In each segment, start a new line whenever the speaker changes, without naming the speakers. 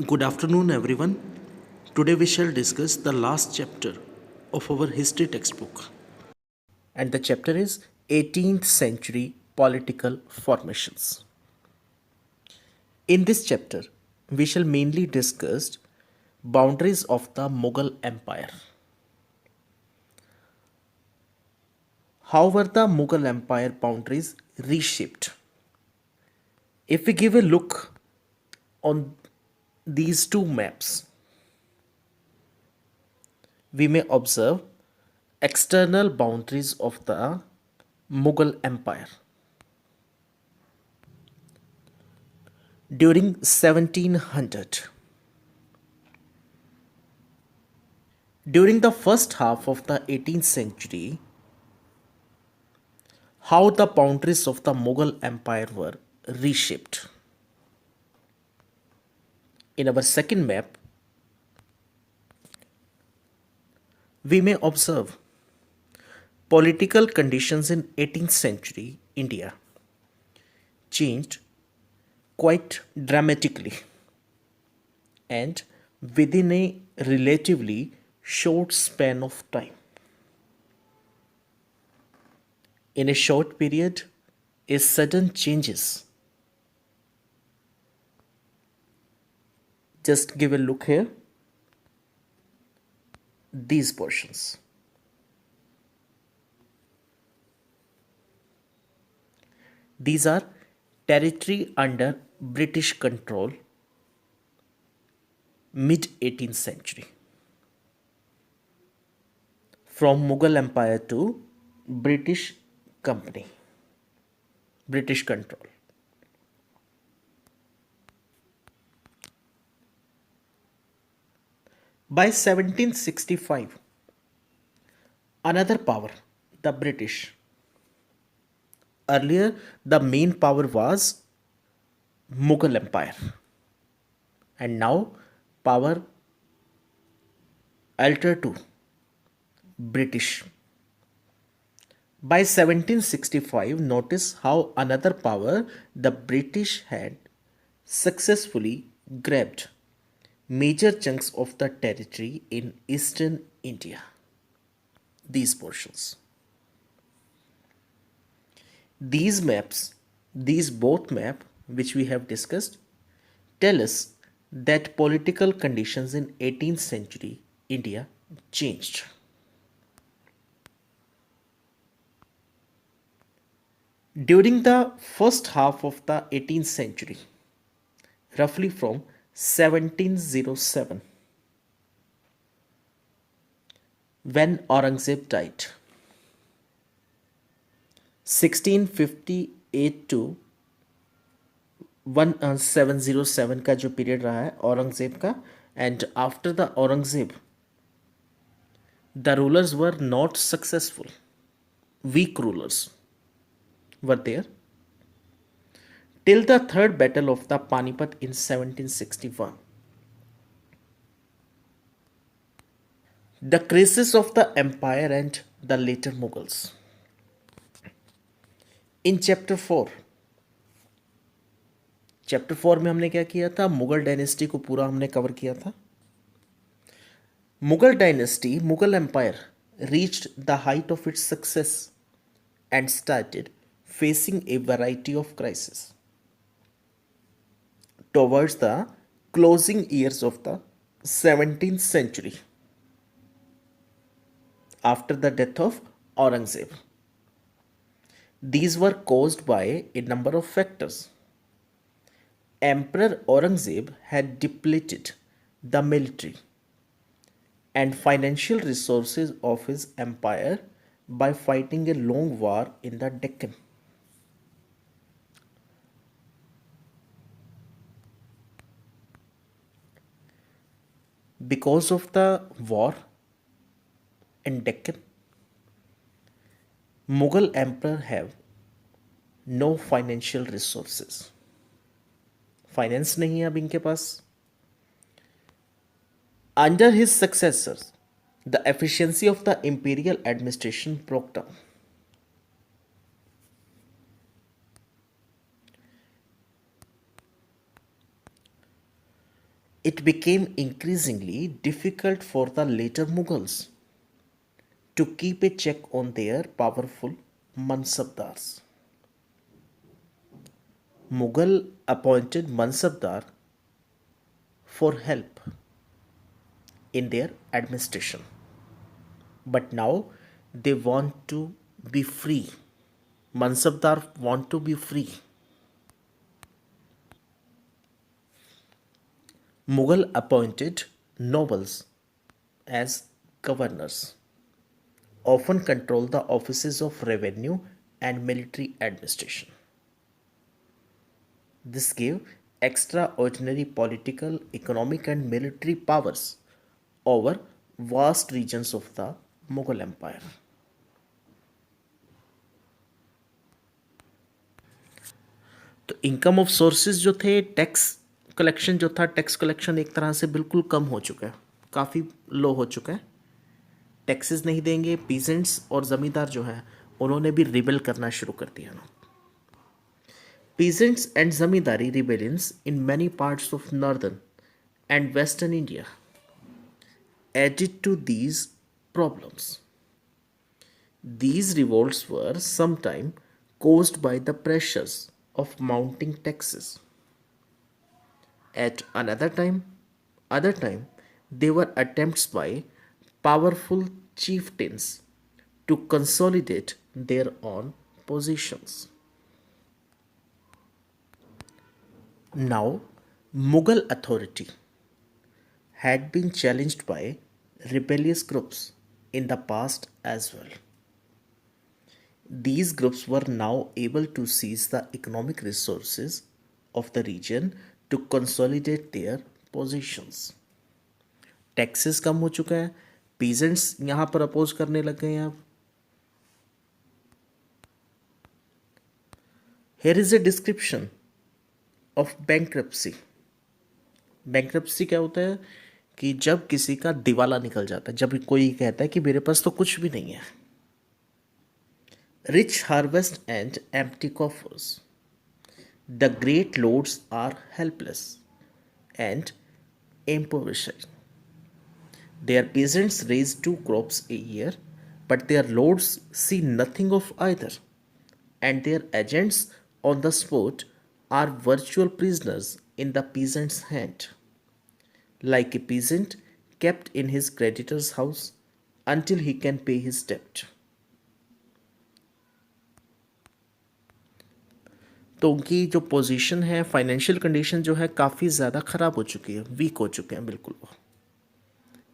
Good afternoon, everyone. Today we shall discuss the last chapter of our history textbook. And the chapter is 18th century political formations. In this chapter, we shall mainly discuss boundaries of the Mughal Empire. How were the Mughal Empire boundaries reshaped? If we give a look on these two maps, we may observe external boundaries of the Mughal Empire. During 1700, during the first half of the 18th century, how the boundaries of the Mughal Empire were reshaped. In our second map, we may observe political conditions in 18th century India changed quite dramatically and within a relatively short span of time. In a short period, a sudden changes. Just give a look here. These portions. These are territory under British control mid 18th century. From Mughal Empire to British Company, British control. By 1765, another power, the British. Earlier, the main power was Mughal Empire, and now power altered to British. By 1765, notice how another power, the British, had successfully grabbed major chunks of the territory in eastern India. These portions. These maps, these both map which we have discussed, tell us that political conditions in 18th century India changed. During the first half of the 18th century, roughly from 1707, when Aurangzeb died, 1658 to 1707 का जो period रहा है औरंगजेब का, and after the Aurangzeb the rulers were not successful. Weak rulers were there till the third battle of the Panipat in 1761. The crisis of the empire and the later Mughals. In chapter 4 में हमने क्या किया था? Mughal dynasty को पूरा हमने cover किया था. Mughal dynasty, Mughal empire reached the height of its success and started facing a variety of crises. Towards the closing years of the 17th century, after the death of Aurangzeb, these were caused by a number of factors. Emperor Aurangzeb had depleted the military and financial resources of his empire by fighting a long war in the Deccan. Because of the war in Deccan, Mughal emperor have no financial resources. Finance नहीं है अब इनके पास. Under his successors, the efficiency of the imperial administration broke down. It became increasingly difficult for the later Mughals to keep a check on their powerful Mansabdars. Mughal appointed Mansabdar for help in their administration. But now they want to be free. Mansabdar want to be free. Mughal appointed nobles as governors, often control the offices of revenue and military administration. This gave extraordinary political, economic, and military powers over vast regions of the Mughal Empire. तो income of sources जो थे, tax collection जो था, tax collection एक तरह से बिल्कुल कम हो चुका है, काफ़ी लो हो चुका है. टैक्सेस नहीं देंगे, पीजेंट्स और ज़मींदार जो हैं उन्होंने भी रिबेल करना शुरू कर दिया. Peasants and zamindari rebellions in many parts of northern and western India added to these problems. These revolts were sometimes caused by the pressures of mounting taxes. At other time, they were attempts by powerful chieftains to consolidate their own positions. Now, Mughal authority had been challenged by rebellious groups in the past as well. These groups were now able to seize the economic resources of the region to consolidate their positions. Taxes कम हो चुका है, peasants यहाँ पर oppose करने लग गए हैं. अब here is a description of bankruptcy. Bankruptcy क्या होता है कि जब किसी का दिवाला निकल जाता है, जब कोई कहता है कि मेरे पास तो कुछ भी नहीं है. Rich harvest and empty coffers. The great lords are helpless and impoverished. Their peasants raise 2 crops a year, but their lords see nothing of either, and their agents on the spot are virtual prisoners in the peasant's hand, like a peasant kept in his creditor's house until he can pay his debt. तो उनकी जो position है, financial condition जो है काफ़ी ज़्यादा ख़राब हो चुकी है, वीक हो चुके हैं बिल्कुल. वो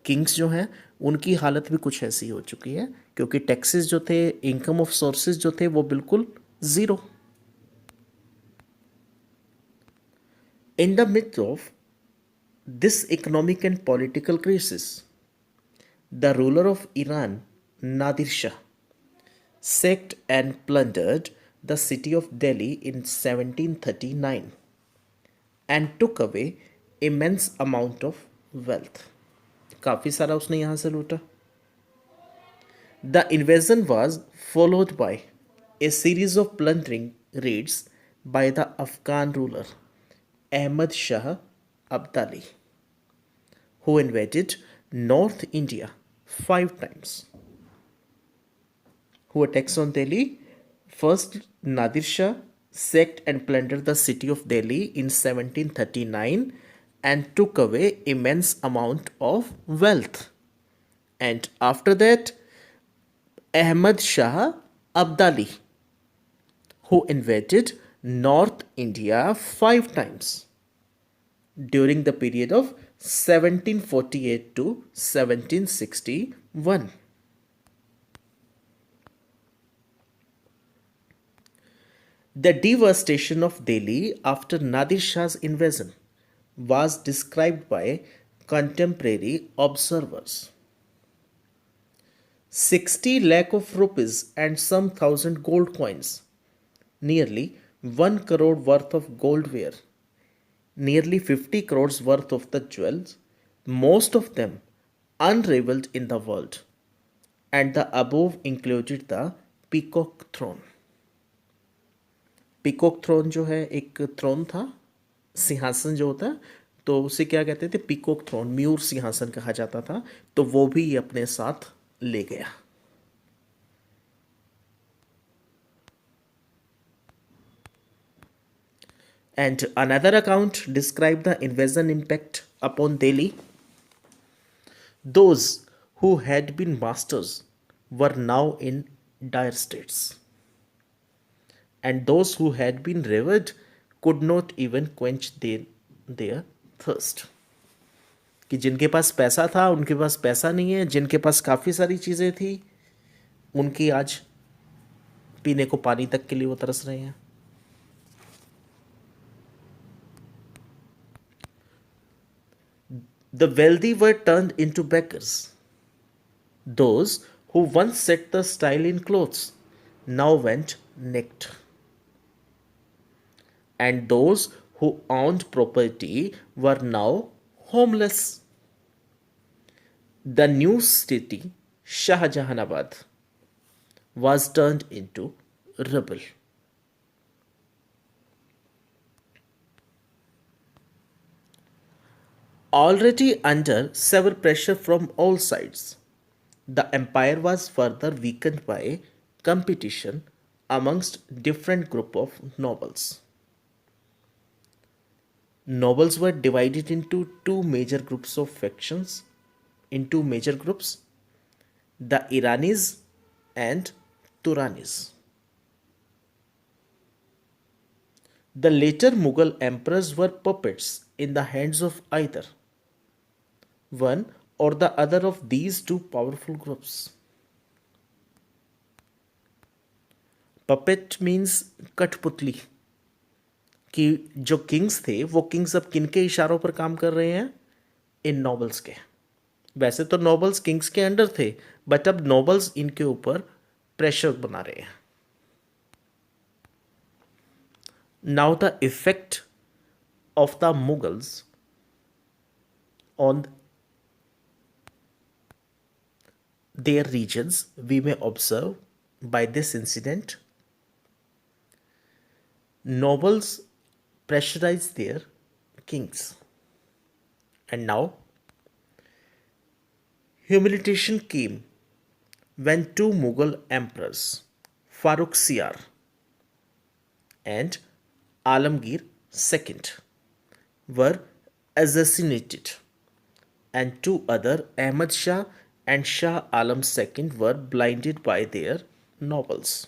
किंग्स जो हैं उनकी हालत भी कुछ ऐसी हो चुकी है, क्योंकि टैक्सेस जो थे, इनकम ऑफ सोर्सेज जो थे वो बिल्कुल zero. In the midst of this economic and political crisis, the ruler of Iran, Nadir Shah, sacked and plundered the city of Delhi in 1739 and took away immense amount of wealth. काफ़ी सारा उसने यहाँ से लूटा. The invasion was followed by a series of plundering raids by the Afghan ruler Ahmad Shah Abdali, who invaded North India 5 times. Who attacks on Delhi? First, Nadir Shah sacked and plundered the city of Delhi in 1739 and took away immense amount of wealth. And after that, Ahmad Shah Abdali, who invaded North India 5 times during the period of 1748 to 1761. The devastation of Delhi after Nadir Shah's invasion was described by contemporary observers. 60 lakh of rupees and some thousand gold coins, nearly 1 crore worth of goldware, nearly 50 crores worth of the jewels, most of them unrivaled in the world, and the above included the peacock throne. Peacock throne जो है एक throne था, सिंहासन जो होता है, तो उसे क्या कहते थे, पीकॉक थ्रोन, मयूर सिंहासन कहा जाता था, तो वो भी ये अपने साथ ले गया। And another account described the invasion impact upon Delhi. Those who had been masters were now in dire states, and those who had been revered could not even quench their thirst. कि जिनके पास पैसा था उनके पास पैसा नहीं है, जिनके पास काफ़ी सारी चीज़ें थी उनकी आज पीने को पानी तक के लिए वो तरस रहे हैं। The wealthy were turned into beggars. Those who once set the style in clothes now went naked. And those who owned property were now homeless. The new city, Shahjahanabad, was turned into rubble. Already under severe pressure from all sides, the empire was further weakened by competition amongst different group of nobles. Nobles were divided into two major groups of factions, in two major groups, the Iranis and Turanis. The later Mughal emperors were puppets in the hands of either one or the other of these two powerful groups. Puppet means कठपुतली, कि जो Kings थे वो Kings अब किन के इशारों पर काम कर रहे हैं, इन नॉबल्स के। वैसे तो नॉबल्स किंग्स के अंडर थे, बट अब नॉबल्स इनके ऊपर प्रेशर बना रहे हैं। Now the effect of the Mughals on their regions we may observe by this incident. Nobles pressurized their kings, and now humiliation came when two Mughal emperors, Farrukh Siyar and Alamgir II, were assassinated, and two other, Ahmad Shah and Shah Alam II, were blinded by their nobles.